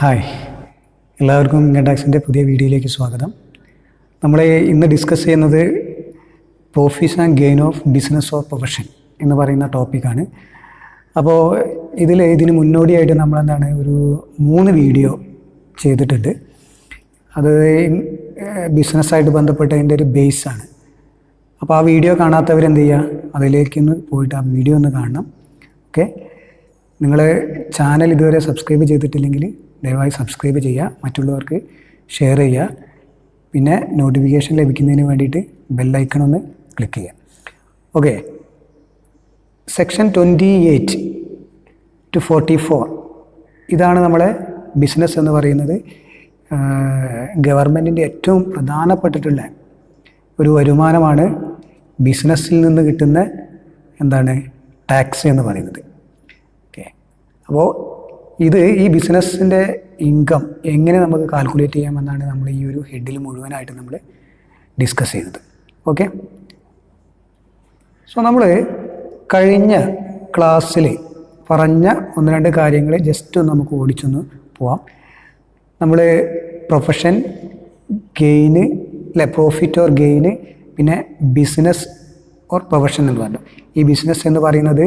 Hi, എല്ലാവർക്കും income ടാക്സിൻ്റെ പുതിയ വീഡിയോയിലേക്ക് സ്വാഗതം. നമ്മൾ ഇന്ന് ഡിസ്കസ് ചെയ്യുന്നത് profits and gain of business or profession എന്ന് പറയുന്ന ടോപ്പിക്കാണ്. അപ്പോൾ ഇതിന് മുന്നോടിയായിട്ട് നമ്മളെന്താണ് ഒരു 3 വീഡിയോ ചെയ്തിട്ടുണ്ട്. അത് ബിസിനസ്സായിട്ട് ബന്ധപ്പെട്ടതിൻ്റെ ഒരു ബേസാണ്. അപ്പോൾ ആ വീഡിയോ കാണാത്തവരെന്ത് ചെയ്യുക, അതിലേക്കൊന്ന് പോയിട്ട് ആ വീഡിയോ ഒന്ന് കാണണം. ഓക്കെ, നിങ്ങൾ ചാനൽ ഇതുവരെ സബ്സ്ക്രൈബ് ചെയ്തിട്ടില്ലെങ്കിൽ ദയവായി സബ്സ്ക്രൈബ് ചെയ്യുക, മറ്റുള്ളവർക്ക് ഷെയർ ചെയ്യുക, പിന്നെ നോട്ടിഫിക്കേഷൻ ലഭിക്കുന്നതിന് വേണ്ടിയിട്ട് ബെല്ലൈക്കൺ ഒന്ന് ക്ലിക്ക് ചെയ്യുക. ഓക്കെ, സെക്ഷൻ 28 to 44 ഇതാണ് നമ്മളെ ബിസിനസ് എന്ന് പറയുന്നത്. ഗവൺമെൻറ്റിൻ്റെ ഏറ്റവും പ്രധാനപ്പെട്ടിട്ടുള്ള ഒരു വരുമാനമാണ് ബിസിനസ്സിൽ നിന്ന് കിട്ടുന്ന ടാക്സ് എന്ന് പറയുന്നത്. ഓക്കെ, അപ്പോൾ ഈ ബിസിനസ്സിൻ്റെ ഇൻകം എങ്ങനെ നമുക്ക് കാൽക്കുലേറ്റ് ചെയ്യാമെന്നാണ് നമ്മൾ ഈ ഒരു ഹെഡിൽ മുഴുവനായിട്ട് നമ്മൾ ഡിസ്കസ് ചെയ്തത്. ഓക്കെ, സോ നമ്മൾ കഴിഞ്ഞ ക്ലാസ്സിൽ പറഞ്ഞ 1-2 കാര്യങ്ങൾ ജസ്റ്റ് നമുക്ക് ഓടിച്ചൊന്ന് പോവാം. നമ്മൾ profession, gain profit or gain, പിന്നെ ബിസിനസ് ഓർ പ്രൊഫഷൻ എന്ന് പറഞ്ഞു. ഈ ബിസിനസ് എന്ന് പറയുന്നത്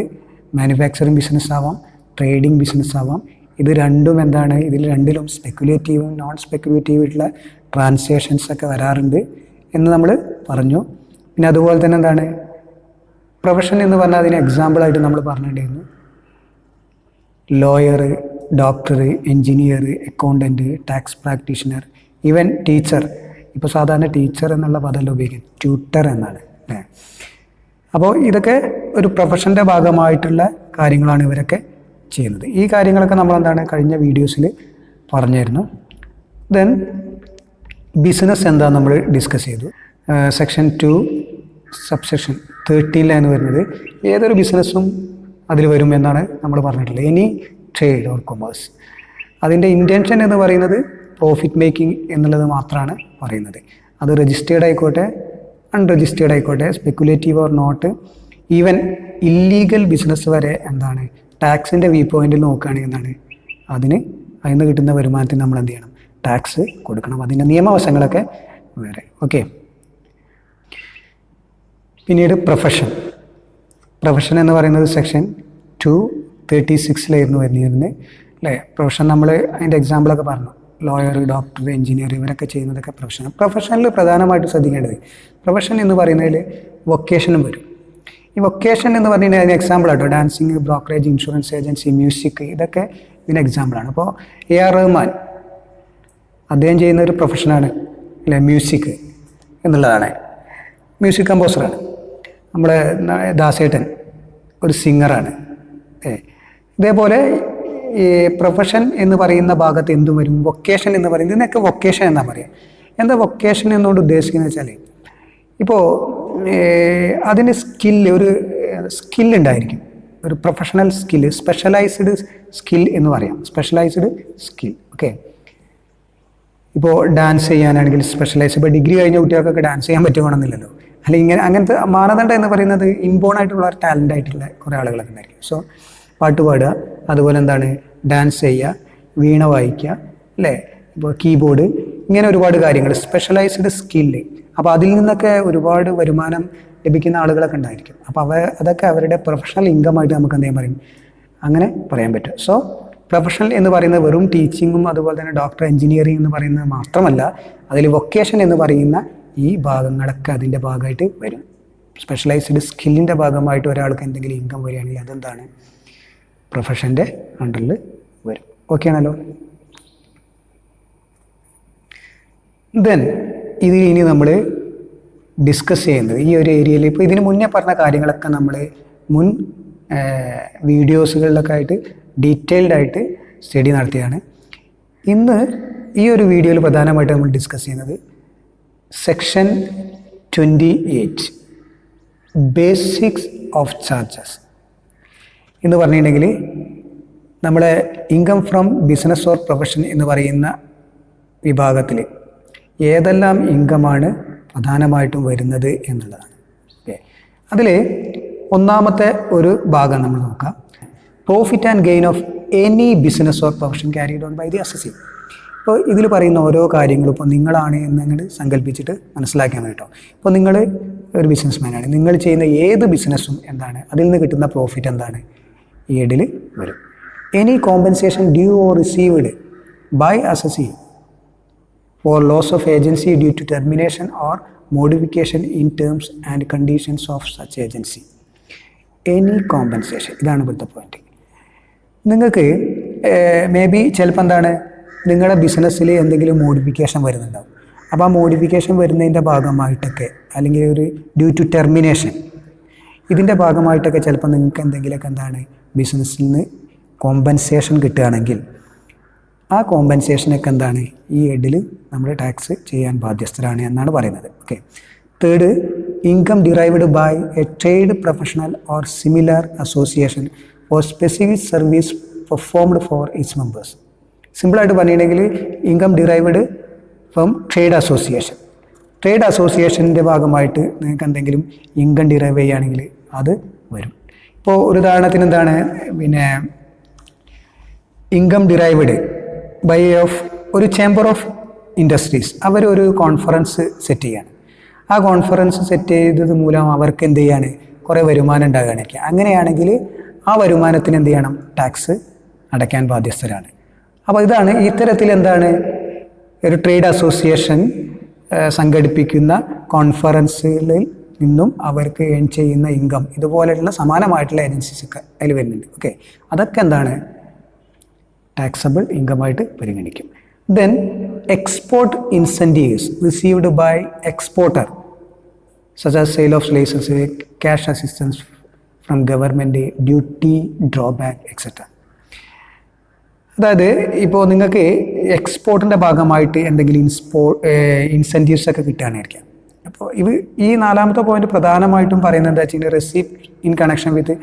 മാനുഫാക്ചറിങ് ബിസിനസ് ആവാം, ട്രേഡിംഗ് ബിസിനസ് ആവാം. ഇത് രണ്ടും ഇതിൽ രണ്ടിലും സ്പെക്കുലേറ്റീവും നോൺ സ്പെക്കുലേറ്റീവായിട്ടുള്ള ട്രാൻസാക്ഷൻസ് ഒക്കെ വരാറുണ്ട് എന്ന് നമ്മൾ പറഞ്ഞു. പിന്നെ അതുപോലെ തന്നെ പ്രൊഫഷൻ എന്ന് പറഞ്ഞാൽ അതിന് എക്സാമ്പിളായിട്ട് നമ്മൾ പറഞ്ഞിട്ടുണ്ടായിരുന്നു lawyer, doctor, engineer, accountant, tax practitioner, even teacher. ഇപ്പോൾ സാധാരണ ടീച്ചർ എന്നുള്ള പദമല്ല ഉപയോഗിക്കുന്നത്, ട്യൂട്ടർ എന്നാണ് അല്ലേ. അപ്പോൾ ഇതൊക്കെ ഒരു പ്രൊഫഷൻ്റെ ഭാഗമായിട്ടുള്ള കാര്യങ്ങളാണ് ഇവരൊക്കെ ചെയ്യുന്നത്. ഈ കാര്യങ്ങളൊക്കെ നമ്മൾ കഴിഞ്ഞ വീഡിയോസിൽ പറഞ്ഞിരുന്നു. ദെൻ ബിസിനസ് എന്താണെന്ന് നമ്മൾ ഡിസ്കസ് ചെയ്തു. സെക്ഷൻ 2 സബ്സെക്ഷൻ 13 വരുന്നത് ഏതൊരു ബിസിനസ്സും അതിൽ വരും എന്നാണ് നമ്മൾ പറഞ്ഞിട്ടുള്ളത്. Any trade or commerce. അതിൻ്റെ ഇൻറ്റൻഷൻ എന്ന് പറയുന്നത് പ്രോഫിറ്റ് മേക്കിംഗ് എന്നുള്ളത് മാത്രമാണ് പറയുന്നത്. അത് രജിസ്റ്റേർഡ് ആയിക്കോട്ടെ, അൺരജിസ്റ്റേർഡ് ആയിക്കോട്ടെ, speculative or not, even illegal business വരെ ടാക്സിൻ്റെ വ്യൂ പോയിന്റിൽ നോക്കുകയാണെങ്കിൽ അതിന് കിട്ടുന്ന വരുമാനത്തിന് നമ്മൾ എന്ത് ചെയ്യണം, ടാക്സ് കൊടുക്കണം. അതിൻ്റെ നിയമവശങ്ങളൊക്കെ വേറെ. ഓക്കെ, പിന്നീട് പ്രൊഫഷൻ എന്ന് പറയുന്നത് സെക്ഷൻ 236 വരുന്നത് അല്ലേ. പ്രൊഫഷൻ നമ്മൾ അതിൻ്റെ എക്സാമ്പിളൊക്കെ പറഞ്ഞു. ലോയർ, ഡോക്ടർ, എൻജിനീയർ ഇവരൊക്കെ ചെയ്യുന്നതൊക്കെ പ്രൊഫഷനിൽ പ്രധാനമായിട്ട് ശ്രദ്ധിക്കേണ്ടത്, പ്രൊഫഷൻ എന്ന് പറയുന്നതിൽ വൊക്കേഷനും വരും. ഈ വൊക്കേഷൻ എന്ന് പറഞ്ഞു കഴിഞ്ഞാൽ അതിന് എക്സാമ്പിളാട്ടോ dancing, brokerage, insurance agency, music, ഇതൊക്കെ ഇതിന് എക്സാമ്പിളാണ്. അപ്പോൾ AR റഹ്മാൻ അദ്ദേഹം ചെയ്യുന്ന ഒരു പ്രൊഫഷനാണ് അല്ലേ മ്യൂസിക് എന്നുള്ളതാണ്. മ്യൂസിക് കമ്പോസറാണ്. നമ്മുടെ ദാസേട്ടൻ ഒരു സിംഗറാണ്. ഇതേപോലെ ഈ പ്രൊഫഷൻ എന്ന് പറയുന്ന ഭാഗത്ത് എന്തും വരും. വൊക്കേഷൻ എന്ന് പറയുന്നത് ഇതിനൊക്കെ വൊക്കേഷൻ എന്നാണ് പറയുക. എന്താ വൊക്കേഷൻ എന്നോട് ഉദ്ദേശിക്കുന്നത് വെച്ചാൽ, ഇപ്പോൾ അതിന് ഒരു സ്കില്ലുണ്ടായിരിക്കും, ഒരു പ്രൊഫഷണൽ സ്കില്ല്, സ്പെഷ്യലൈസ്ഡ് സ്കിൽ എന്ന് പറയാം. Specialised skill. ഓക്കെ, ഇപ്പോൾ ഡാൻസ് ചെയ്യാനാണെങ്കിൽ സ്പെഷ്യലൈസ്. ഇപ്പോൾ ഡിഗ്രി കഴിഞ്ഞ കുട്ടികൾക്കൊക്കെ ഡാൻസ് ചെയ്യാൻ പറ്റുകയാണെന്നില്ലല്ലോ. അല്ലെങ്കിൽ അങ്ങനത്തെ മാനദണ്ഡം എന്ന് പറയുന്നത് ഇൻബോൺ ആയിട്ടുള്ള ടാലൻ്റ് ആയിട്ടുള്ള കുറേ ആളുകളൊക്കെ ഉണ്ടായിരിക്കും. സോ പാട്ട് പാടുക, അതുപോലെ ഡാൻസ് ചെയ്യുക, വീണ വായിക്കുക അല്ലേ, ഇപ്പോൾ കീബോർഡ്, ഇങ്ങനെ ഒരുപാട് കാര്യങ്ങൾ, സ്പെഷ്യലൈസ്ഡ് സ്കില്ല്. അപ്പോൾ അതിൽ നിന്നൊക്കെ ഒരുപാട് വരുമാനം ലഭിക്കുന്ന ആളുകളൊക്കെ ഉണ്ടായിരിക്കും. അപ്പോൾ അതൊക്കെ അവരുടെ പ്രൊഫഷണൽ ഇൻകമായിട്ട് നമുക്ക് എന്തെങ്കിലും പറയും, അങ്ങനെ പറയാൻ പറ്റും. സോ പ്രൊഫഷണൽ എന്ന് പറയുന്നത് വെറും ടീച്ചിങ്ങും അതുപോലെ തന്നെ ഡോക്ടർ, എൻജിനീയറിംഗ് എന്ന് പറയുന്നത് മാത്രമല്ല, അതിൽ വൊക്കേഷൻ എന്ന് പറയുന്ന ഈ ഭാഗങ്ങളൊക്കെ അതിൻ്റെ ഭാഗമായിട്ട് വരും. സ്പെഷ്യലൈസ്ഡ് സ്കില്ലിൻ്റെ ഭാഗമായിട്ട് ഒരാൾക്ക് എന്തെങ്കിലും ഇൻകം വരികയാണെങ്കിൽ അതെന്താണ്, പ്രൊഫഷൻ്റെ അണ്ടറിൽ വരും. ഓക്കെ ആണല്ലോ. ദെൻ ഇനി നമ്മൾ ഡിസ്കസ് ചെയ്യുന്നത് ഈ ഒരു ഏരിയയിൽ, ഇപ്പോൾ ഇതിന് മുന്നേ പറഞ്ഞ കാര്യങ്ങളൊക്കെ നമ്മൾ മുൻ വീഡിയോസുകളിലൊക്കെ ആയിട്ട് ഡീറ്റെയിൽഡ് ആയിട്ട് സ്റ്റഡി നടത്തിയാണ്. ഇന്ന് ഈ ഒരു വീഡിയോയിൽ പ്രധാനമായിട്ട് നമ്മൾ ഡിസ്കസ് ചെയ്യുന്നത് സെക്ഷൻ 28 ബേസിക്സ് ഓഫ് ചാർജസ് എന്ന് പറഞ്ഞിട്ടുണ്ടെങ്കിൽ, നമ്മളെ income from business or profession എന്ന് പറയുന്ന വിഭാഗത്തിൽ ഏതെല്ലാം ഇൻകമാണ് പ്രധാനമായിട്ടും വരുന്നത് എന്നുള്ളതാണ്. ഓക്കെ, അതിൽ ഒന്നാമത്തെ ഒരു ഭാഗം നമ്മൾ നോക്കാം. Profit and gain of any business or profession carried on by the assessee. ഇപ്പോൾ ഇതിൽ പറയുന്ന ഓരോ കാര്യങ്ങളും ഇപ്പോൾ നിങ്ങളാണ് എന്നങ്ങോട്ട് സങ്കല്പിച്ചിട്ട് മനസ്സിലാക്കാൻ കേട്ടോ. ഇപ്പോൾ നിങ്ങൾ ഒരു ബിസിനസ്മാനാണ്, നിങ്ങൾ ചെയ്യുന്ന ഏത് ബിസിനസ്സും എന്താണ്, അതിൽ നിന്ന് കിട്ടുന്ന പ്രോഫിറ്റ് എന്താണ്, ഈ ഹെഡിൽ വരും. Any compensation due or received by assessee for loss of agency due to termination or modification in terms and conditions of such agency. Any compensation, ഇതാണ് ഇവിടുത്തെ പോയിന്റ്. നിങ്ങൾക്ക് മേ ബി ചിലപ്പോൾ എന്താണ്, നിങ്ങളുടെ ബിസിനസ്സിൽ എന്തെങ്കിലും മോഡിഫിക്കേഷൻ വരുന്നുണ്ടാവും. അപ്പോൾ ആ മോഡിഫിക്കേഷൻ വരുന്നതിൻ്റെ ഭാഗമായിട്ടൊക്കെ, അല്ലെങ്കിൽ ഒരു ഡ്യൂ ടു ടെർമിനേഷൻ, ഇതിൻ്റെ ഭാഗമായിട്ടൊക്കെ ചിലപ്പോൾ നിങ്ങൾക്ക് എന്തെങ്കിലുമൊക്കെ എന്താണ് ബിസിനസ്സിൽ നിന്ന് കോമ്പൻസേഷൻ കിട്ടുകയാണെങ്കിൽ ആ കോമ്പൻസേഷനൊക്കെ എന്താണ് ഈ ഹെഡിൽ നമ്മൾ ടാക്സ് ചെയ്യാൻ ബാധ്യസ്ഥരാണ് എന്നാണ് പറയുന്നത്. Okay. Third, income derived by a trade professional or similar association for specific service performed for its members. സിമ്പിളായിട്ട് പറഞ്ഞിട്ടുണ്ടെങ്കിൽ income derived from trade association. Trade അസോസിയേഷൻ്റെ ഭാഗമായിട്ട് നിങ്ങൾക്ക് എന്തെങ്കിലും ഇൻകം ഡിറൈവ് ചെയ്യുകയാണെങ്കിൽ അത് വരും. ഇപ്പോൾ ഒരു ഉദാഹരണത്തിന് എന്താണ്, പിന്നെ ഇൻകം ഡിറൈവ്ഡ് ബൈ ഓഫ് ഒരു ചേംബർ ഓഫ് ഇൻഡസ്ട്രീസ്, അവരൊരു കോൺഫറൻസ് സെറ്റ് ചെയ്യാണ്. ആ കോൺഫറൻസ് സെറ്റ് ചെയ്തത് മൂലം അവർക്ക് എന്ത് ചെയ്യാണ്, കുറേ വരുമാനം ഉണ്ടാകുകയാണെങ്കിൽ, അങ്ങനെയാണെങ്കിൽ ആ വരുമാനത്തിന് എന്ത് ചെയ്യണം, ടാക്സ് അടയ്ക്കാൻ ബാധ്യസ്ഥരാണ്. അപ്പോൾ ഇതാണ് ഇത്തരത്തിൽ എന്താണ് ഒരു ട്രേഡ് അസോസിയേഷൻ സംഘടിപ്പിക്കുന്ന കോൺഫറൻസുകളിൽ നിന്നും അവർക്ക് ഏൺ ചെയ്യുന്ന ഇൻകം, ഇതുപോലെയുള്ള സമാനമായിട്ടുള്ള ഏജൻസീസൊക്കെ അതിൽ വരുന്നുണ്ട്. ഓക്കെ. അതൊക്കെ എന്താണ് ടാക്സബിൾ ഇൻകമായിട്ട് പരിഗണിക്കും. Then export incentives received by exporter such as sale of licence, cash assistance from government, duty drawback etcetera. അതായത് ഇപ്പോൾ നിങ്ങൾക്ക് എക്സ്പോർട്ടിൻ്റെ ഭാഗമായിട്ട് എന്തെങ്കിലും ഇൻസെൻറ്റീവ്സ് ഒക്കെ കിട്ടുകയാണെന്നിരിക്കാം. അപ്പോൾ ഈ നാലാമത്തെ പോയിന്റ് പ്രധാനമായിട്ടും പറയുന്നത് എന്താ വെച്ചാൽ റെസിപ്റ്റ് ഇൻ കണക്ഷൻ വിത്ത്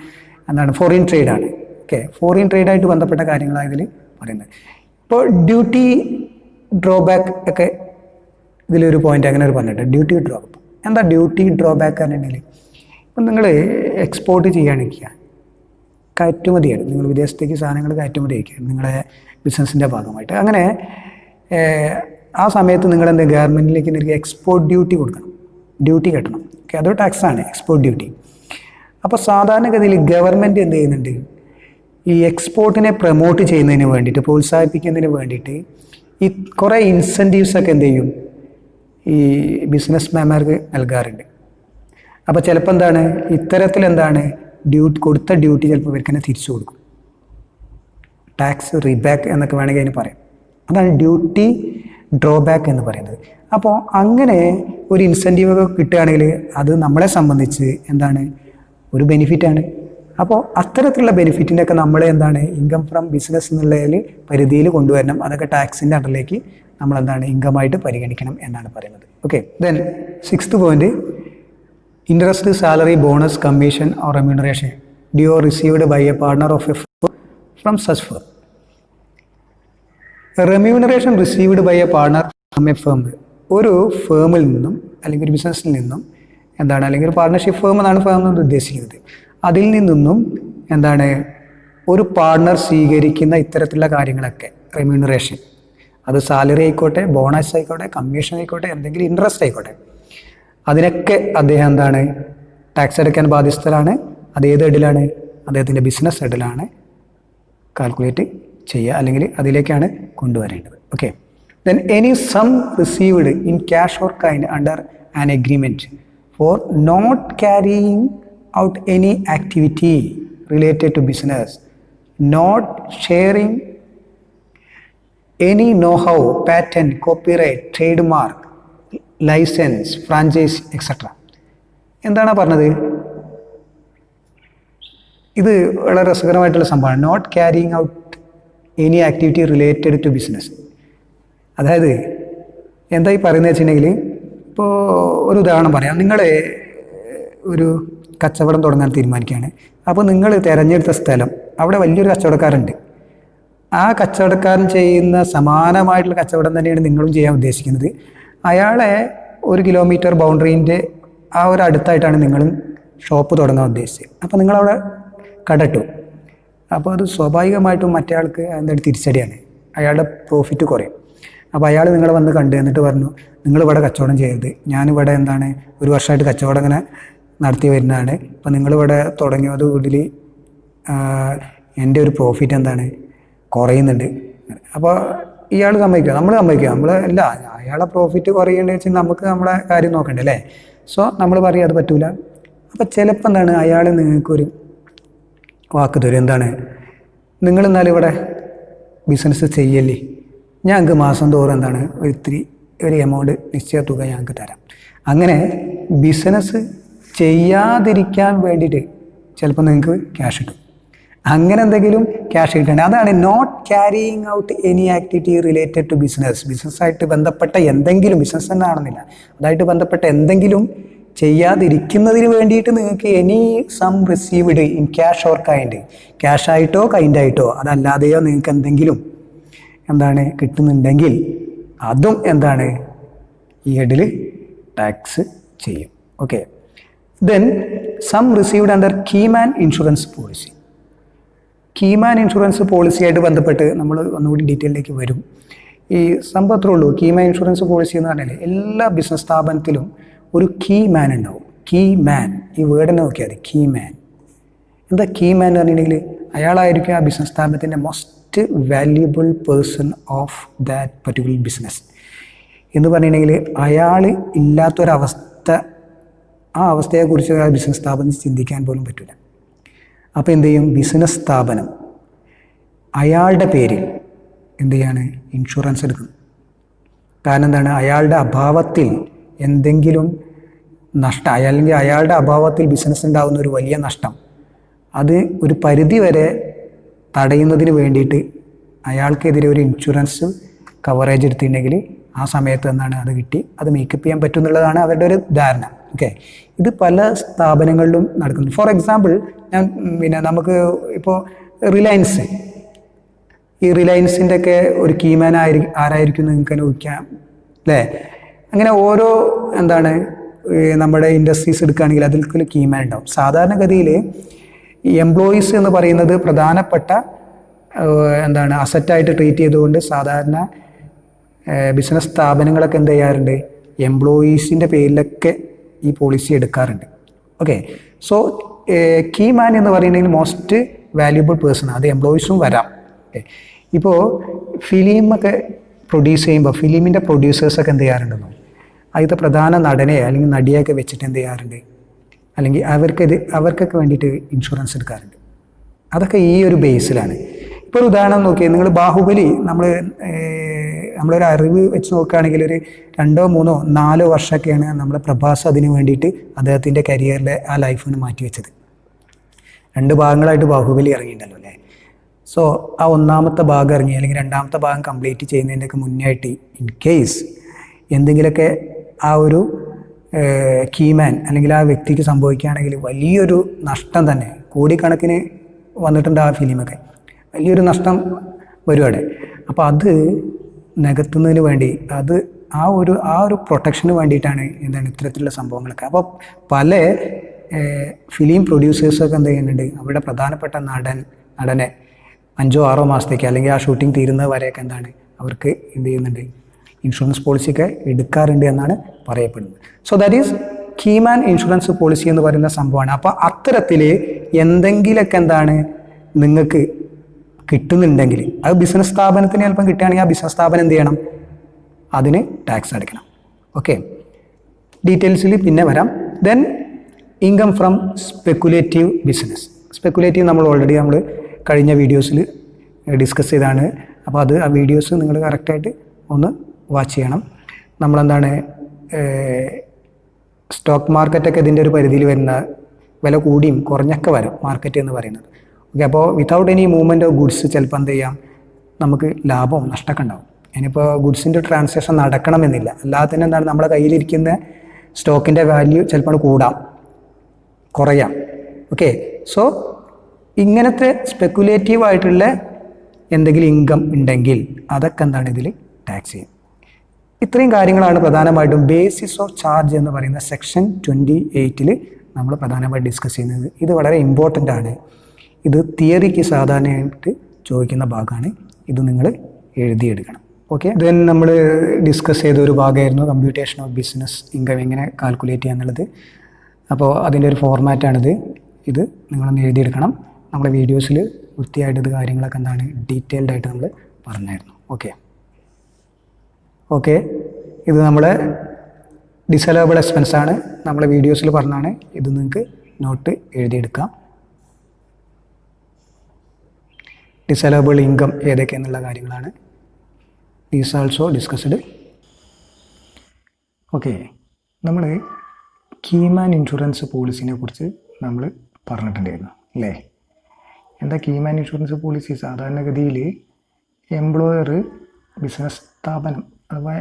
എന്താണ് ഫോറിൻ ട്രേഡാണ്. ഓക്കെ. ഫോറിൻ ട്രേഡായിട്ട് ബന്ധപ്പെട്ട കാര്യങ്ങളാണ് ഇതിൽ പറയുന്നത്. ഇപ്പോൾ ഡ്യൂട്ടി ഡ്രോബാക്ക് ഒക്കെ ഇതിലൊരു പോയിന്റ് അങ്ങനെ ഒരു പറഞ്ഞിട്ടുണ്ട്. ഡ്യൂട്ടി ഡ്രോബാക്ക് എന്താ, ഡ്യൂട്ടി ഡ്രോബാക്ക് പറഞ്ഞിട്ടുണ്ടെങ്കിൽ ഇപ്പം നിങ്ങൾ എക്സ്പോർട്ട് ചെയ്യുകയാണെങ്കിൽ കയറ്റുമതിയാണ്, നിങ്ങൾ വിദേശത്തേക്ക് സാധനങ്ങൾ കയറ്റുമതി അയക്കുകയാണ് നിങ്ങളുടെ ബിസിനസ്സിൻ്റെ ഭാഗമായിട്ട്. അങ്ങനെ ആ സമയത്ത് നിങ്ങളെന്താ ഗവൺമെൻറ്റിലേക്ക് നിങ്ങൾക്ക് എക്സ്പോർട്ട് ഡ്യൂട്ടി കൊടുക്കണം, ഡ്യൂട്ടി കെട്ടണം. ഓക്കെ. അതൊരു ടാക്സാണ് എക്സ്പോർട്ട് ഡ്യൂട്ടി. അപ്പോൾ സാധാരണഗതിയിൽ ഗവൺമെൻറ് എന്ത് ചെയ്യുന്നുണ്ട്, ഈ എക്സ്പോർട്ടിനെ പ്രൊമോട്ട് ചെയ്യുന്നതിന് വേണ്ടിയിട്ട്, പ്രോത്സാഹിപ്പിക്കുന്നതിന് വേണ്ടിയിട്ട് ഈ കുറേ ഇൻസെൻറ്റീവ്സൊക്കെ എന്ത് ചെയ്യും, ഈ ബിസിനസ് മാൻമാർക്ക് നൽകാറുണ്ട്. അപ്പോൾ ചിലപ്പോൾ എന്താണ് ഇത്തരത്തിൽ എന്താണ് കൊടുത്ത ഡ്യൂട്ടി ചിലപ്പോൾ ഇവർക്ക് തന്നെ തിരിച്ചു കൊടുക്കും, ടാക്സ് റീബാക്ക് എന്നൊക്കെ വേണമെങ്കിൽ അതിന് പറയാം. അതാണ് ഡ്യൂട്ടി ഡ്രോബാക്ക് എന്ന് പറയുന്നത്. അപ്പോൾ അങ്ങനെ ഒരു ഇൻസെൻറ്റീവ് ഒക്കെ കിട്ടുകയാണെങ്കിൽ അത് നമ്മളെ സംബന്ധിച്ച് എന്താണ് ഒരു ബെനിഫിറ്റാണ്. അപ്പോൾ അത്തരത്തിലുള്ള ബെനിഫിറ്റിൻ്റെ ഒക്കെ നമ്മൾ എന്താണ് ഇൻകം ഫ്രം ബിസിനസ് എന്നുള്ളതിൽ പരിധിയിൽ കൊണ്ടുവരണം. അതൊക്കെ ടാക്സിൻ്റെ അണ്ടറിലേക്ക് നമ്മളെന്താണ് ഇൻകമായിട്ട് പരിഗണിക്കണം എന്നാണ് പറയുന്നത്. Okay. Then sixth point, interest, salary, bonus, commission or remuneration due or received by a partner of a firm from such firm. Remuneration received by a partner from a firm, ഒരു ഫേമിൽ നിന്നും അല്ലെങ്കിൽ ഒരു ബിസിനസ്സിൽ നിന്നും എന്താണ്, അല്ലെങ്കിൽ ഒരു പാർട്ണർഷിപ്പ് ഫേം എന്നാണ് ഫേം എന്ന് ഉദ്ദേശിക്കുന്നത്, അതിൽ നിന്നും എന്താണ് ഒരു പാർട്ണർ സ്വീകരിക്കുന്ന ഇത്തരത്തിലുള്ള കാര്യങ്ങളൊക്കെ റെമ്യൂണറേഷൻ, അത് സാലറി ആയിക്കോട്ടെ, ബോണസ് ആയിക്കോട്ടെ, കമ്മീഷൻ ആയിക്കോട്ടെ, എന്തെങ്കിലും ഇൻട്രസ്റ്റ് ആയിക്കോട്ടെ, അതിനൊക്കെ അദ്ദേഹം എന്താണ് ടാക്സ് അടയ്ക്കാൻ ബാധ്യസ്ഥരാണ്. അത് ഏത് ഹെഡിലാണ്, അദ്ദേഹത്തിൻ്റെ ബിസിനസ് ഹെഡിലാണ് കാൽക്കുലേറ്റ് ചെയ്യുക, അല്ലെങ്കിൽ അതിലേക്കാണ് കൊണ്ടുവരേണ്ടത്. Okay. Then any sum received in cash or kind under an agreement for not carrying out any activity related to business, not sharing any know-how, patent, copyright, trademark, license, franchise, etc. എന്താണ് പറഞ്ഞത്, ഇത് വളരെ രസകരമായിട്ടുള്ള സംഭവമാണ്. Not carrying out any activity related to business. അതായത് എന്താ ഈ പറയുന്നത് വെച്ചിട്ടുണ്ടെങ്കിൽ, ഇപ്പോൾ ഒരു ഉദാഹരണം പറയാം. നിങ്ങൾ ഒരു കച്ചവടം തുടങ്ങാൻ തീരുമാനിക്കുകയാണ്. അപ്പോൾ നിങ്ങൾ തിരഞ്ഞെടുത്ത സ്ഥലം, അവിടെ വലിയൊരു കച്ചവടക്കാരുണ്ട്. ആ കച്ചവടക്കാരൻ ചെയ്യുന്ന സമാനമായിട്ടുള്ള കച്ചവടം തന്നെയാണ് നിങ്ങളും ചെയ്യാൻ ഉദ്ദേശിക്കുന്നത്. അയാളെ 1 കിലോമീറ്റർ ബൗണ്ടറീൻ്റെ ആ ഒരു അടുത്തായിട്ടാണ് നിങ്ങളും ഷോപ്പ് തുടങ്ങാൻ ഉദ്ദേശിച്ചത്. അപ്പോൾ നിങ്ങളവിടെ കട ഇട്ടു. അപ്പോൾ അത് സ്വാഭാവികമായിട്ടും മറ്റേ ആൾക്ക് എന്താണ് തിരിച്ചടിയാണ്, അയാളുടെ പ്രോഫിറ്റ് കുറയും. അപ്പോൾ അയാൾ നിങ്ങളെ വന്ന് കണ്ടു എന്നിട്ട് പറഞ്ഞു, നിങ്ങളിവിടെ കച്ചവടം ചെയ്യരുത്, ഞാനിവിടെ എന്താണ് 1 വർഷമായിട്ട് കച്ചവടം ഇങ്ങനെ നടത്തി വരുന്നതാണ്, അപ്പോൾ നിങ്ങളിവിടെ തുടങ്ങിയത് വീട്ടിൽ എൻ്റെ ഒരു പ്രോഫിറ്റ് എന്താണ് കുറയുന്നുണ്ട്. അപ്പോൾ ഇയാൾ സമ്മതിക്കുക, നമ്മൾ അല്ല അയാളെ പ്രോഫിറ്റ് കുറയേണ്ടത് വെച്ചാൽ നമുക്ക് നമ്മളെ കാര്യം നോക്കണ്ടേ അല്ലേ. സോ നമ്മൾ പറയും അത് പറ്റൂല. അപ്പോൾ ചിലപ്പോൾ എന്താണ് അയാൾ നിങ്ങൾക്കൊരു വാക്ക് തരും, എന്താണ് നിങ്ങൾ എന്നാലും ഇവിടെ ബിസിനസ് ചെയ്യല്ലേ, ഞങ്ങൾക്ക് മാസം തോറും എന്താണ് ഒരു എമൗണ്ട് നിശ്ചയ തുക ഞങ്ങൾക്ക് തരാം. അങ്ങനെ ബിസിനസ് ചെയ്യാതിരിക്കാൻ വേണ്ടിയിട്ട് ചിലപ്പോൾ നിങ്ങൾക്ക് ക്യാഷ് കിട്ടും. അങ്ങനെ എന്തെങ്കിലും ക്യാഷ് കിട്ടേണ്ടത്, അതാണ് not carrying out any activity related to ബിസിനസ്സായിട്ട് ബന്ധപ്പെട്ട എന്തെങ്കിലും, ബിസിനസ് തന്നെ ആണെന്നില്ല, അതായിട്ട് ബന്ധപ്പെട്ട എന്തെങ്കിലും ചെയ്യാതിരിക്കുന്നതിന് വേണ്ടിയിട്ട് നിങ്ങൾക്ക് any sum received in cash or kind, ക്യാഷായിട്ടോ കൈൻഡായിട്ടോ അതല്ലാതെയോ നിങ്ങൾക്ക് എന്തെങ്കിലും എന്താണ് കിട്ടുന്നുണ്ടെങ്കിൽ അതും എന്താണ് ഈ ഹെഡിൽ ടാക്സ് ചെയ്യും. Okay. Then sum received under keyman insurance policy. Keyman insurance പോളിസിയായിട്ട് ബന്ധപ്പെട്ട് നമ്മൾ ഒന്നുകൂടി ഡീറ്റെയിലേക്ക് വരും. ഈ സംഭവത്രേ ഉള്ളൂ. കീമാൻ ഇൻഷുറൻസ് പോളിസി എന്ന് പറഞ്ഞാൽ എല്ലാ ബിസിനസ് സ്ഥാപനത്തിലും ഒരു കീ മാൻ ഉണ്ടാവും. കീ മാൻ, ഈ വേർഡ് തന്നെ നോക്കിയാൽ മതി, കീ മാൻ. എന്താ കീ മാൻ എന്ന് പറഞ്ഞിട്ടുണ്ടെങ്കിൽ അയാളായിരിക്കും ആ ബിസിനസ് സ്ഥാപനത്തിൻ്റെ most valuable person of that particular business എന്ന് പറഞ്ഞിട്ടുണ്ടെങ്കിൽ അയാൾ ഇല്ലാത്തൊരവസ്ഥ, ആ അവസ്ഥയെക്കുറിച്ച് ആ ബിസിനസ് സ്ഥാപനം ചിന്തിക്കാൻ പോലും പറ്റില്ല. അപ്പോൾ എന്ത് ചെയ്യും, ബിസിനസ് സ്ഥാപനം അയാളുടെ പേരിൽ എന്ത് ചെയ്യാണ്, ഇൻഷുറൻസ് എടുക്കും. കാരണം എന്താണ്, അയാളുടെ അഭാവത്തിൽ എന്തെങ്കിലും നഷ്ടം, അല്ലെങ്കിൽ അയാളുടെ അഭാവത്തിൽ ബിസിനസ് ഉണ്ടാകുന്ന ഒരു വലിയ നഷ്ടം, അത് ഒരു പരിധി വരെ തടയുന്നതിന് വേണ്ടിയിട്ട് അയാൾക്കെതിരെ ഒരു ഇൻഷുറൻസ് കവറേജ് എടുത്തിട്ടുണ്ടെങ്കിൽ ആ സമയത്ത് എന്താണ് അത് കിട്ടി അത് മേക്കപ്പ് ചെയ്യാൻ പറ്റും എന്നുള്ളതാണ് അവരുടെ ഒരു ധാരണ. ഓക്കെ. ഇത് പല സ്ഥാപനങ്ങളിലും നടക്കുന്നു. ഫോർ എക്സാമ്പിൾ നമുക്ക് ഇപ്പോൾ റിലയൻസ്, ഈ റിലയൻസിൻ്റെ ഒക്കെ ഒരു കീമാൻ ആരായിരിക്കും നിങ്ങൾക്ക് ഊഹിക്കാം അല്ലേ. അങ്ങനെ ഓരോ എന്താണ് നമ്മുടെ ഇൻഡസ്ട്രീസ് എടുക്കുകയാണെങ്കിൽ അതിൽ കീമാൻ ഉണ്ടാവും. സാധാരണഗതിയിൽ ഈ എംപ്ലോയീസ് എന്ന് പറയുന്നത് പ്രധാനപ്പെട്ട എന്താണ് അസറ്റായിട്ട് ട്രീറ്റ് ചെയ്തുകൊണ്ട് സാധാരണ ബിസിനസ് സ്ഥാപനങ്ങളൊക്കെ എന്ത് ചെയ്യാറുണ്ട്, എംപ്ലോയീസിൻ്റെ പേരിലൊക്കെ ഈ പോളിസി എടുക്കാറുണ്ട്. ഓക്കെ. സോ കീമാൻ എന്ന് പറയുന്നതിൽ മോസ്റ്റ് വാല്യുബിൾ പേഴ്സൺ, അത് എംപ്ലോയീസും വരാം. ഓക്കെ. ഇപ്പോൾ ഫിലിമൊക്കെ പ്രൊഡ്യൂസ് ചെയ്യുമ്പോൾ ഫിലിമിൻ്റെ പ്രൊഡ്യൂസേഴ്സൊക്കെ എന്ത് ചെയ്യാറുണ്ടെന്നോ, അതിൻ്റെ പ്രധാന നടനെ അല്ലെങ്കിൽ നടിയൊക്കെ വെച്ചിട്ട് എന്ത് ചെയ്യാറുണ്ട്, അല്ലെങ്കിൽ അവർക്കൊക്കെ വേണ്ടിയിട്ട് ഇൻഷുറൻസ് എടുക്കാറുണ്ട്. അതൊക്കെ ഈ ഒരു ബേസിലാണ്. ഇപ്പോൾ ഒരു ഉദാഹരണം നോക്കിയാൽ നിങ്ങൾ ബാഹുബലി നമ്മളൊരു അറിവ് വെച്ച് നോക്കുകയാണെങ്കിൽ ഒരു 2, 3, 4 വർഷമൊക്കെയാണ് നമ്മൾ പ്രഭാസ് അതിന് വേണ്ടിയിട്ട് അദ്ദേഹത്തിൻ്റെ കരിയറിലെ ആ ലൈഫിന് മാറ്റി വെച്ചത്. 2 ഭാഗങ്ങളായിട്ട് ബാഹുബലി ഇറങ്ങിയിട്ടുണ്ടല്ലോ അല്ലേ. സോ ആ 1ാമത്തെ ഭാഗം ഇറങ്ങി അല്ലെങ്കിൽ 2ാമത്തെ ഭാഗം കംപ്ലീറ്റ് ചെയ്യുന്നതിൻ്റെയൊക്കെ മുന്നായിട്ട് ഇൻ കേസ് എന്തെങ്കിലുമൊക്കെ ആ ഒരു കീമാൻ അല്ലെങ്കിൽ ആ വ്യക്തിക്ക് സംഭവിക്കുകയാണെങ്കിൽ വലിയൊരു നഷ്ടം തന്നെ, കോടിക്കണക്കിന് വന്നിട്ടുണ്ട് ആ ഫിലിമൊക്കെ, വലിയൊരു നഷ്ടം വരും അവിടെ. അപ്പോൾ അത് നികത്തുന്നതിന് വേണ്ടി ആ ഒരു പ്രൊട്ടക്ഷന് വേണ്ടിയിട്ടാണ് എന്താണ് ഇത്തരത്തിലുള്ള സംഭവങ്ങളൊക്കെ. അപ്പോൾ പല ഫിലിം പ്രൊഡ്യൂസേഴ്സൊക്കെ എന്ത് ചെയ്യുന്നുണ്ട്, അവരുടെ പ്രധാനപ്പെട്ട നടനെ 5 or 6 മാസത്തേക്ക് അല്ലെങ്കിൽ ആ ഷൂട്ടിംഗ് തീരുന്നത് വരെയൊക്കെ എന്താണ് അവർക്ക് എന്ത് ചെയ്യുന്നുണ്ട്, ഇൻഷുറൻസ് പോളിസിയൊക്കെ എടുക്കാറുണ്ട് എന്നാണ് പറയപ്പെടുന്നത്. So that is key man insurance policy എന്ന് പറയുന്ന സംഭവമാണ്. അപ്പോൾ അത്തരത്തിൽ എന്തെങ്കിലുമൊക്കെ എന്താണ് നിങ്ങൾക്ക് കിട്ടുന്നുണ്ടെങ്കിൽ അത് ബിസിനസ് സ്ഥാപനത്തിന് ചിലപ്പം കിട്ടുകയാണെങ്കിൽ ആ ബിസിനസ് സ്ഥാപനം എന്ത് ചെയ്യണം, അതിന് ടാക്സ് അടയ്ക്കണം. ഓക്കെ. ഡീറ്റെയിൽസിൽ പിന്നെ വരാം. Then income from speculative business. Speculative നമ്മൾ ഓൾറെഡി കഴിഞ്ഞ വീഡിയോസിൽ ഡിസ്കസ് ചെയ്താണ്. അപ്പോൾ ആ വീഡിയോസ് നിങ്ങൾ കറക്റ്റായിട്ട് ഒന്ന് വാച്ച് ചെയ്യണം. നമ്മളെന്താണ് സ്റ്റോക്ക് മാർക്കറ്റൊക്കെ ഇതിൻ്റെ ഒരു പരിധിയിൽ വരുന്ന വില കൂടിയും കുറഞ്ഞൊക്കെ വരും മാർക്കറ്റ് എന്ന് പറയുന്നത്. ഓക്കെ. അപ്പോൾ without any movement of goods ചിലപ്പോൾ എന്ത് ചെയ്യാം, നമുക്ക് ലാഭവും നഷ്ടമൊക്കെ ഉണ്ടാവും. ഇനിയിപ്പോൾ ഗുഡ്സിൻ്റെ ട്രാൻസാക്ഷൻ നടക്കണമെന്നില്ല, അല്ലാതെ തന്നെ എന്താണ് നമ്മുടെ കയ്യിലിരിക്കുന്ന സ്റ്റോക്കിൻ്റെ വാല്യൂ ചിലപ്പോൾ കൂടാം കുറയാം. ഓക്കെ. സോ ഇങ്ങനത്തെ സ്പെക്കുലേറ്റീവ് ആയിട്ടുള്ള എന്തെങ്കിലും ഇൻകം ഉണ്ടെങ്കിൽ അതൊക്കെ എന്താണ് ഇതിൽ ടാക്സ് ചെയ്യും. ഇത്രയും കാര്യങ്ങളാണ് പ്രധാനമായിട്ടും ബേസിസ് ഓഫ് ചാർജ് എന്ന് പറയുന്ന സെക്ഷൻ 28 നമ്മൾ പ്രധാനമായിട്ട് ഡിസ്കസ് ചെയ്യുന്നത്. ഇത് വളരെ ഇമ്പോർട്ടൻ്റ് ആണ്. ഇത് തിയറിക്ക് സാധാരണയായിട്ട് ചോദിക്കുന്ന ഭാഗമാണ്. ഇത് നിങ്ങൾ എഴുതിയെടുക്കണം. ഓക്കെ, ദെൻ നമ്മൾ ഡിസ്കസ് ചെയ്ത ഒരു ഭാഗമായിരുന്നു കമ്പ്യൂട്ടേഷൻ ഓഫ് ബിസിനസ് ഇൻകം എങ്ങനെ കാൽക്കുലേറ്റ് ചെയ്യുക എന്നുള്ളത്. അപ്പോൾ അതിൻ്റെ ഒരു ഫോർമാറ്റാണിത്. ഇത് നിങ്ങളൊന്ന് എഴുതിയെടുക്കണം. നമ്മളെ വീഡിയോസിൽ വൃത്തിയായിട്ട് ഇത് കാര്യങ്ങളൊക്കെ എന്താണ് ഡീറ്റെയിൽഡ് ആയിട്ട് നമ്മൾ പറഞ്ഞായിരുന്നു. ഓക്കെ, ഇത് നമ്മളെ ഡിസലവബിൾ എക്സ്പെൻസ് ആണ്. നമ്മളെ വീഡിയോസിൽ പറഞ്ഞാണ്. ഇത് നിങ്ങൾക്ക് നോട്ട് എഴുതിയെടുക്കാം. ഡിസലവബിൾ ഇൻകം ഏതൊക്കെയെന്നുള്ള കാര്യങ്ങളാണ് ദീസ് ആൾസോ ഡിസ്കസ്ഡ്. ഓക്കെ, നമ്മൾ കീമാൻ ഇൻഷുറൻസ് പോളിസിനെ കുറിച്ച് നമ്മൾ പറഞ്ഞിട്ടുണ്ടായിരുന്നു അല്ലേ? എന്താ കീമാൻ ഇൻഷുറൻസ് പോളിസി? സാധാരണഗതിയിൽ എംപ്ലോയർ ബിസിനസ് സ്ഥാപനം അഥവാ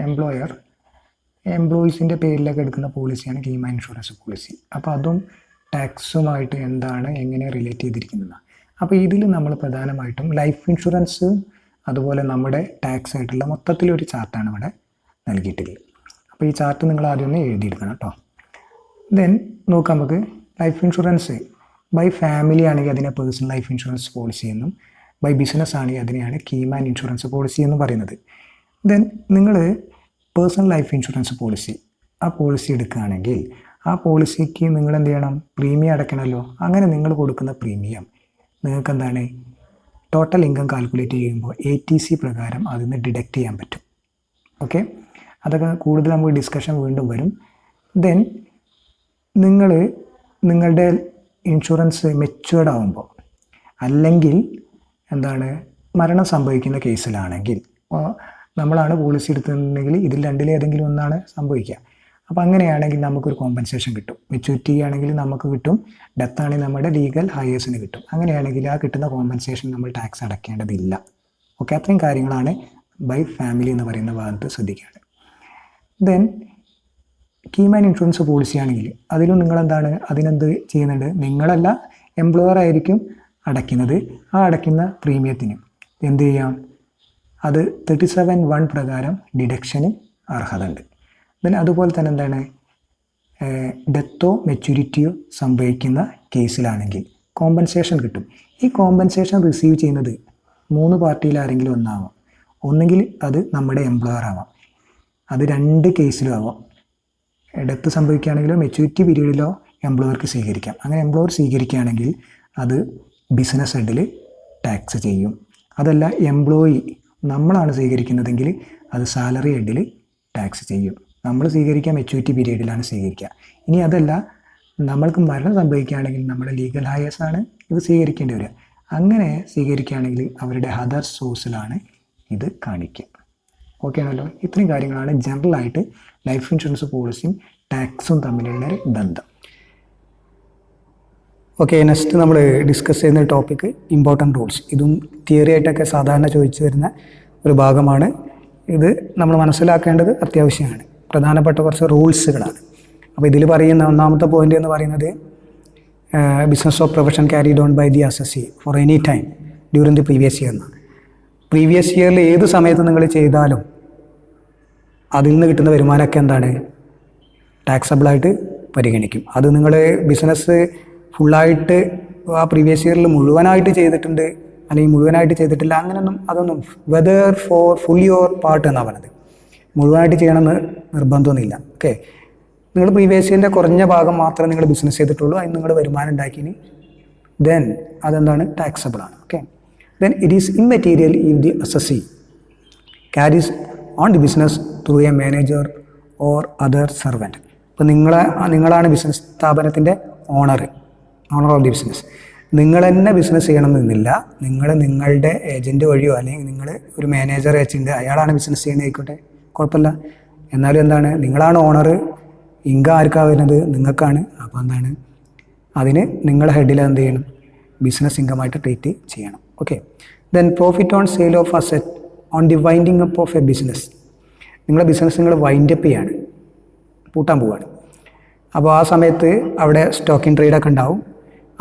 എംപ്ലോയീസിൻ്റെ പേരിലൊക്കെ എടുക്കുന്ന പോളിസിയാണ് കീമാൻ ഇൻഷുറൻസ് പോളിസി. അപ്പോൾ അതും ടാക്സുമായിട്ട് എങ്ങനെ റിലേറ്റ് ചെയ്തിരിക്കുന്നത്. അപ്പോൾ ഇതിൽ നമ്മൾ പ്രധാനമായിട്ടും ലൈഫ് ഇൻഷുറൻസ് അതുപോലെ നമ്മുടെ ടാക്സ് ആയിട്ടുള്ള മൊത്തത്തിലൊരു ചാർട്ടാണ് ഇവിടെ നൽകിയിട്ടുള്ളത്. അപ്പോൾ ഈ ചാർട്ട് നിങ്ങൾ ആദ്യം ഒന്ന് എഴുതിയെടുക്കണം കേട്ടോ. ദെൻ നോക്കാം നമുക്ക്. ലൈഫ് ഇൻഷുറൻസ് ബൈ ഫാമിലി ആണെങ്കിൽ അതിനെ പേഴ്സണൽ ലൈഫ് ഇൻഷുറൻസ് പോളിസി എന്നും, ബൈ ബിസിനസ് ആണെങ്കിൽ അതിനെയാണ് കീമാൻ ഇൻഷുറൻസ് പോളിസി എന്ന് പറയുന്നത്. ദെൻ നിങ്ങൾ പേഴ്സണൽ ലൈഫ് ഇൻഷുറൻസ് പോളിസി ആ പോളിസി എടുക്കുകയാണെങ്കിൽ ആ പോളിസിക്ക് നിങ്ങൾ എന്ത് ചെയ്യണം? പ്രീമിയം അടയ്ക്കണമല്ലോ. അങ്ങനെ നിങ്ങൾ കൊടുക്കുന്ന പ്രീമിയം നിങ്ങൾക്ക് എന്താണ് ടോട്ടൽ ഇൻകം കാൽക്കുലേറ്റ് ചെയ്യുമ്പോൾ ATC പ്രകാരം അതിൽ നിന്ന് ഡിഡക്റ്റ് ചെയ്യാൻ പറ്റും. ഓക്കെ, അതൊക്കെ കൂടുതൽ നമുക്ക് ഡിസ്കഷൻ വീണ്ടും വരും. ദെൻ നിങ്ങളുടെ ഇൻഷുറൻസ് മെച്യൂർഡ് ആകുമ്പോൾ അല്ലെങ്കിൽ മരണം സംഭവിക്കുന്ന കേസിലാണെങ്കിൽ നമ്മളാണ് പോളിസി എടുത്തിട്ടുണ്ടെങ്കിൽ ഇതിൽ രണ്ടിലേതെങ്കിലും ഒന്നാണ് സംഭവിക്കുക. അപ്പോൾ അങ്ങനെയാണെങ്കിൽ നമുക്കൊരു കോമ്പൻസേഷൻ കിട്ടും. മെച്യൂരിറ്റി ആണെങ്കിൽ നമുക്ക് കിട്ടും, ഡെത്ത് ആണെങ്കിൽ നമ്മുടെ ലീഗൽ ഹയേഴ്സിന് കിട്ടും. അങ്ങനെയാണെങ്കിൽ ആ കിട്ടുന്ന കോമ്പൻസേഷൻ നമ്മൾ ടാക്സ് അടയ്ക്കേണ്ടതില്ല. ഓക്കെ, അത്രയും കാര്യങ്ങളാണ് ബൈ ഫാമിലി എന്ന് പറയുന്ന ഭാഗത്ത് ശ്രദ്ധിക്കേണ്ടത്. ദെൻ കീമാൻ ഇൻഷുറൻസ് പോളിസി ആണെങ്കിൽ അതിലും അതിനെന്ത് ചെയ്യുന്നുണ്ട്? നിങ്ങളല്ല, എംപ്ലോയർ ആയിരിക്കും അടയ്ക്കുന്നത്. ആ അടയ്ക്കുന്ന പ്രീമിയത്തിന് എന്ത് ചെയ്യാം? അത് 37(1) പ്രകാരം ഡിഡക്ഷന് അർഹത ഉണ്ട്. ദെൻ അതുപോലെ തന്നെ ഡെത്തോ മെച്യൂരിറ്റിയോ സംഭവിക്കുന്ന കേസിലാണെങ്കിൽ കോമ്പൻസേഷൻ കിട്ടും. ഈ കോമ്പൻസേഷൻ റിസീവ് ചെയ്യുന്നത് 3 പാർട്ടിയിൽ ആരെങ്കിലും ഒന്നാവാം. ഒന്നുകിൽ അത് നമ്മുടെ എംപ്ലോയർ ആവാം, അത് 2 കേസിലും ആവാം. ഡെത്ത് സംഭവിക്കുകയാണെങ്കിലോ മെച്യൂരിറ്റി പീരീഡിലോ എംപ്ലോയർക്ക് സ്വീകരിക്കാം. അങ്ങനെ എംപ്ലോയർ സ്വീകരിക്കുകയാണെങ്കിൽ അത് ബിസിനസ് ഹെഡിൽ ടാക്സ് ചെയ്യും. അതല്ല, എംപ്ലോയി നമ്മളാണ് സ്വീകരിക്കുന്നതെങ്കിൽ അത് സാലറി ഹെഡിൽ ടാക്സ് ചെയ്യും. നമ്മൾ സ്വീകരിക്കുക മെച്യൂരിറ്റി പീരീഡിലാണ് സ്വീകരിക്കുക. ഇനി അതല്ല, നമ്മൾക്ക് മരണം സംഭവിക്കുകയാണെങ്കിൽ നമ്മുടെ ലീഗൽ ഹയേഴ്സാണ് ഇത് സ്വീകരിക്കേണ്ടി വരിക. അങ്ങനെ സ്വീകരിക്കുകയാണെങ്കിൽ അവരുടെ അതർ സോഴ്സിലാണ് ഇത് കാണിക്കുക. ഓക്കെ ആണല്ലോ? ഇത്രയും കാര്യങ്ങളാണ് ജനറലായിട്ട് ലൈഫ് ഇൻഷുറൻസ് പോളിസിയും ടാക്സും തമ്മിലുള്ള ഒരു ബന്ധം. ഓക്കെ, നെക്സ്റ്റ് നമ്മൾ ഡിസ്കസ് ചെയ്യുന്ന ടോപ്പിക്ക് ഇമ്പോർട്ടൻ്റ് റൂൾസ്. ഇതും തിയറി ആയിട്ടൊക്കെ സാധാരണ ചോദിച്ചു വരുന്ന ഒരു ഭാഗമാണ്. ഇത് നമ്മൾ മനസ്സിലാക്കേണ്ടത് അത്യാവശ്യമാണ്. പ്രധാനപ്പെട്ട കുറച്ച് റൂൾസുകളാണ്. അപ്പോൾ ഇതിൽ പറയുന്ന ഒന്നാമത്തെ പോയിന്റ് എന്ന് പറയുന്നത് business of profession carried on by the assessee for any time during the previous year എന്നാണ്. പ്രീവിയസ് ഇയറിൽ ഏത് സമയത്ത് നിങ്ങൾ ചെയ്താലും അതിൽ നിന്ന് കിട്ടുന്ന വരുമാനമൊക്കെ ടാക്സബിളായിട്ട് പരിഗണിക്കും. അത് നിങ്ങൾ ബിസിനസ് ഫുള്ളായിട്ട് ആ പ്രീവിയസ് ഇയറിൽ മുഴുവനായിട്ട് ചെയ്തിട്ടുണ്ട് അല്ലെങ്കിൽ മുഴുവനായിട്ട് ചെയ്തിട്ടില്ല, അതൊന്നും whether for full your part എന്നാണ് പറഞ്ഞത്. മുഴുവനായിട്ട് ചെയ്യണമെന്ന് നിർബന്ധമൊന്നുമില്ല. ഓക്കെ, നിങ്ങൾ പ്രീവിയസ് ഇയറിൻ്റെ കുറഞ്ഞ ഭാഗം മാത്രമേ നിങ്ങൾ ബിസിനസ് ചെയ്തിട്ടുള്ളൂ, അതിന് നിങ്ങൾ വരുമാനം ഉണ്ടാക്കിന്, ദെൻ ടാക്സബിളാണ്. Okay, then it is immaterial if the assessee carries on the business through a manager or other servant. ഇപ്പോൾ നിങ്ങളാണ് ബിസിനസ് സ്ഥാപനത്തിൻ്റെ ഓണർ ഓഫ് ദി ബിസിനസ്. നിങ്ങൾ തന്നെ ബിസിനസ് ചെയ്യണമെന്നില്ല. നിങ്ങളുടെ ഏജൻറ്റ് വഴിയോ അല്ലെങ്കിൽ നിങ്ങൾ ഒരു മാനേജർ വെച്ചിട്ടുണ്ട്, അയാളാണ് ബിസിനസ് ചെയ്യുന്നത്, ആയിക്കോട്ടെ, കുഴപ്പമില്ല. എന്നാലും നിങ്ങളാണ് ഓണർ. ഇൻകം ആർക്കാണ് വരുന്നത്? നിങ്ങൾക്കാണ്. അപ്പോൾ അതിന് നിങ്ങളുടെ ഹെഡിൽ എന്ത് ചെയ്യണം? ബിസിനസ് ഇൻകമായിട്ട് ട്രീറ്റ് ചെയ്യണം. Okay, then profit on sale of asset on the winding up of A business. നിങ്ങളുടെ ബിസിനസ് നിങ്ങൾ വൈൻഡ് അപ്പ് ചെയ്യാണ്, പൂട്ടാൻ പോവുകയാണ്. അപ്പോൾ ആ സമയത്ത് അവിടെ സ്റ്റോക്ക് ഇൻ ട്രേഡൊക്കെ ഉണ്ടാവും,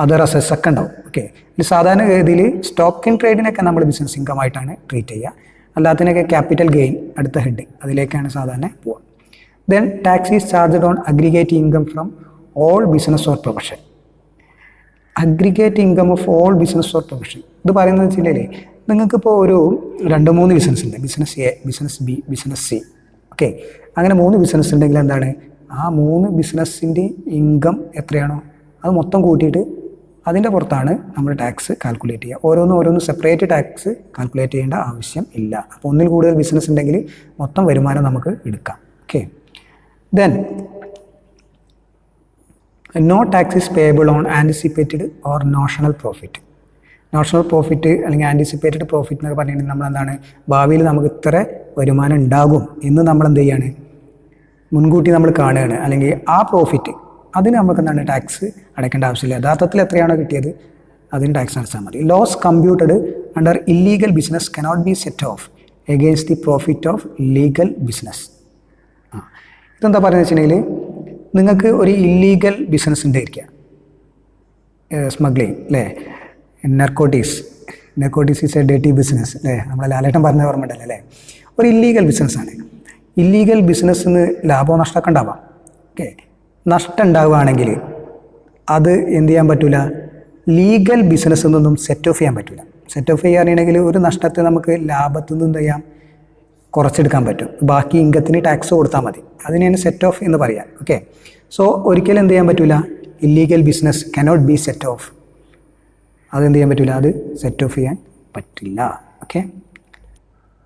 അതർ അസറ്റ്സ് ഒക്കെ ഉണ്ടാവും. ഓക്കെ, ഇത് സാധാരണ ഗതിയിൽ സ്റ്റോക്ക് ഇൻ ട്രേഡിനൊക്കെ നമ്മൾ ബിസിനസ് ഇൻകമായിട്ടാണ് ട്രീറ്റ് ചെയ്യുക. അല്ലാത്തതിനൊക്കെ ക്യാപിറ്റൽ ഗെയിൻ അടുത്ത ഹെഡ് അതിലേക്കാണ് സാധാരണ പോവുക. Then tax is charged on aggregate income from all business or profession. Aggregate income of all business or profession. ഇത് പറയുന്നത് വെച്ചില്ലേ, നിങ്ങൾക്കിപ്പോൾ ഒരു 2-3 ബിസിനസ് ഉണ്ട്. Business A, business B, business C. Okay, അങ്ങനെ 3 ബിസിനസ് ഉണ്ടെങ്കിൽ എന്താണ്, ആ 3 ബിസിനസ്സിൻ്റെ ഇൻകം എത്രയാണോ അത് മൊത്തം കൂട്ടിയിട്ട് അതിൻ്റെ പുറത്താണ് നമ്മൾ ടാക്സ് കാൽക്കുലേറ്റ് ചെയ്യുക. ഓരോന്ന് സെപ്പറേറ്റ് ടാക്സ് കാൽക്കുലേറ്റ് ചെയ്യേണ്ട ആവശ്യം ഇല്ല. അപ്പോൾ ഒന്നിൽ കൂടുതൽ ബിസിനസ് ഉണ്ടെങ്കിൽ മൊത്തം വരുമാനം നമുക്ക് എടുക്കാം. Okay, then no tax is payable on anticipated or notional profit. Notional profit അല്ലെങ്കിൽ ആൻറ്റിസിപ്പേറ്റഡ് പ്രോഫിറ്റ് എന്നൊക്കെ പറഞ്ഞിട്ടുണ്ടെങ്കിൽ നമ്മളെന്താണ്, ഭാവിയിൽ നമുക്ക് ഇത്ര വരുമാനം ഉണ്ടാകും എന്ന് നമ്മൾ എന്ത് ചെയ്യാണ്, മുൻകൂട്ടി നമ്മൾ കാണുകയാണ്. അല്ലെങ്കിൽ ആ പ്രോഫിറ്റ് അതിന് നമുക്ക് എന്താണ് ടാക്സ് അടയ്ക്കേണ്ട ആവശ്യമില്ല. യഥാർത്ഥത്തിൽ എത്രയാണോ കിട്ടിയത് അതിന് ടാക്സ് അടച്ചാൽ മതി. Loss computed under illegal business cannot be set off against the profit of legal business. ഇതെന്താ പറയുന്നത് വെച്ചിട്ടുണ്ടെങ്കിൽ, നിങ്ങൾക്ക് ഒരു ഇല്ലീഗൽ ബിസിനസ് ഉണ്ടായിരിക്കുക, സ്മഗ്ലിങ് അല്ലേ, narcotics is a dirty business അല്ലേ, നമ്മളെ ലാലേട്ടൻ പറഞ്ഞ ഓർമ്മയുണ്ടല്ലോ അല്ലേ. ഒരു ഇല്ലീഗൽ ബിസിനസ്സാണ്. ഇല്ലീഗൽ ബിസിനസ്സിന് ലാഭമോ നഷ്ടമൊക്കെ ഉണ്ടാവാം. ഓക്കെ, നഷ്ടം ഉണ്ടാവുകയാണെങ്കിൽ അത് എന്ത് ചെയ്യാൻ പറ്റില്ല, ലീഗൽ ബിസിനസ്സിൽ നിന്നും സെറ്റ് ഓഫ് ചെയ്യാൻ പറ്റില്ല. സെറ്റ് ഓഫ് ചെയ്യുകയാണെങ്കിൽ ഒരു നഷ്ടത്തെ നമുക്ക് ലാഭത്തിൽ നിന്ന് എന്ത് ചെയ്യാം, കുറച്ചെടുക്കാൻ പറ്റും. ബാക്കി ഇൻകത്തിന് ടാക്സ് കൊടുത്താൽ മതി. അതിനെയാണ് സെറ്റ് ഓഫ് എന്ന് പറയാം. ഓക്കെ, സോ ഒരിക്കലും എന്ത് ചെയ്യാൻ പറ്റില്ല, illegal business cannot be set off. അതെന്ത് ചെയ്യാൻ പറ്റില്ല, അത് സെറ്റ് ഓഫ് ചെയ്യാൻ പറ്റില്ല. Okay,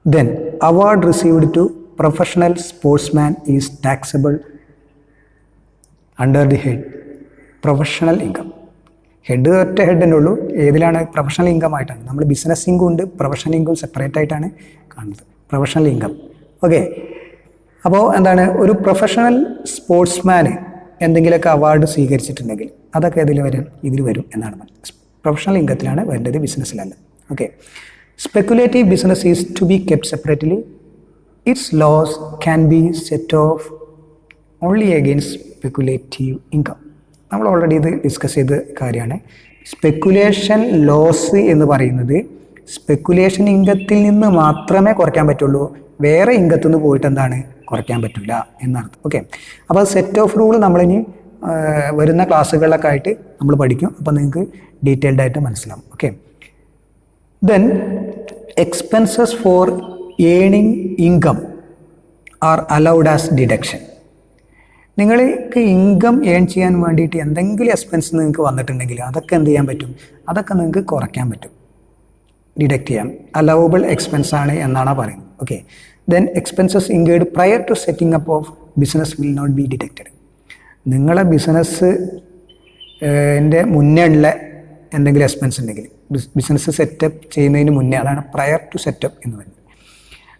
then award received to professional sportsman is taxable under the head professional income. ഒറ്റ ഹെഡിൻ്റെ ഉള്ളൂ. ഏതിലാണ്, പ്രൊഫഷണൽ ഇൻകം ആയിട്ടാണ്. നമ്മൾ ബിസിനസ് ഇൻകം ഉണ്ട്, പ്രൊഫഷണൽ ഇൻകം സെപ്പറേറ്റ് ആയിട്ടാണ് കാണുന്നത്. Professional income. ഓക്കെ, അപ്പോൾ എന്താണ്, ഒരു പ്രൊഫഷണൽ സ്പോർട്സ്മാന് എന്തെങ്കിലുമൊക്കെ അവാർഡ് സ്വീകരിച്ചിട്ടുണ്ടെങ്കിൽ അതൊക്കെ ഇതിൽ വരും എന്നാണ് പറഞ്ഞത്. പ്രൊഫഷണൽ ഇൻകത്തിലാണ് വേണ്ടത്, ബിസിനസ്സിലല്ല. Okay, speculative business is to be kept separately. Its loss can be set off only against speculative income. നമ്മൾ ഓൾറെഡി ഇത് ഡിസ്കസ് ചെയ്ത കാര്യമാണ്. സ്പെക്കുലേഷൻ ലോസ് എന്ന് പറയുന്നത് സ്പെക്കുലേഷൻ ഇൻകത്തിൽ നിന്ന് മാത്രമേ കുറയ്ക്കാൻ പറ്റുള്ളൂ, വേറെ ഇൻകത്തിൽ നിന്ന് പോയിട്ട് എന്താണ് കുറയ്ക്കാൻ പറ്റില്ല എന്നർത്ഥം. ഓക്കെ, അപ്പോൾ സെറ്റ് ഓഫ് റൂൾ നമ്മളിനി വരുന്ന ക്ലാസ്സുകളിലൊക്കെ ആയിട്ട് നമ്മൾ പഠിക്കും. അപ്പോൾ നിങ്ങൾക്ക് ഡീറ്റെയിൽഡ് ആയിട്ട് മനസ്സിലാവും. Okay, then expenses for earning income are allowed as deduction. നിങ്ങൾക്ക് ഇൻകം ഏൺ ചെയ്യാൻ വേണ്ടിയിട്ട് എന്തെങ്കിലും എക്സ്പെൻസ് നിങ്ങൾക്ക് വന്നിട്ടുണ്ടെങ്കിൽ അതൊക്കെ എന്ത് ചെയ്യാൻ പറ്റും, അതൊക്കെ നിങ്ങൾക്ക് കുറയ്ക്കാൻ പറ്റും, ഡിഡക്റ്റ് ചെയ്യാം. അലൗവബിൾ എക്സ്പെൻസ് ആണ് എന്നാണ് പറയുന്നത്. Okay, then expenses incurred prior to setting up of business will not be deducted. നിങ്ങളെ ബിസിനസ്സിൻ്റെ മുന്നേ ഉള്ള എന്തെങ്കിലും എക്സ്പെൻസ് ഉണ്ടെങ്കിൽ, ബിസിനസ് സെറ്റപ്പ് ചെയ്യുന്നതിന് മുന്നേ, അതാണ് പ്രയർ ടു സെറ്റപ്പ് എന്ന് പറയുന്നത്.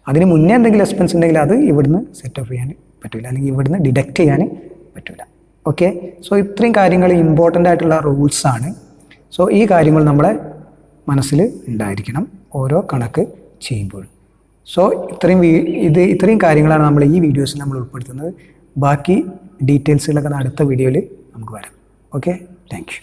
അതിന് മുന്നേ എന്തെങ്കിലും എക്സ്പെൻസ് ഉണ്ടെങ്കിൽ അത് ഇവിടുന്ന് സെറ്റപ്പ് ചെയ്യാൻ പറ്റില്ല, അല്ലെങ്കിൽ ഇവിടുന്ന് ഡിഡക്റ്റ് ചെയ്യാൻ പറ്റില്ല. ഓക്കെ, സോ ഇത്രയും കാര്യങ്ങൾ ഇമ്പോർട്ടൻ്റ് ആയിട്ടുള്ള റൂൾസാണ്. സോ ഈ കാര്യങ്ങൾ നമ്മളെ മനസ്സിൽ ഉണ്ടായിരിക്കണം ഓരോ കണക്ക് ചെയ്യുമ്പോഴും. സോ ഇത്രയും കാര്യങ്ങളാണ് നമ്മൾ ഈ വീഡിയോസിൽ നമ്മൾ ഉൾപ്പെടുത്തുന്നത്. ബാക്കി ഡീറ്റെയിൽസുകളൊക്കെ അടുത്ത വീഡിയോയിൽ നമുക്ക് വരാം. Okay, thank you.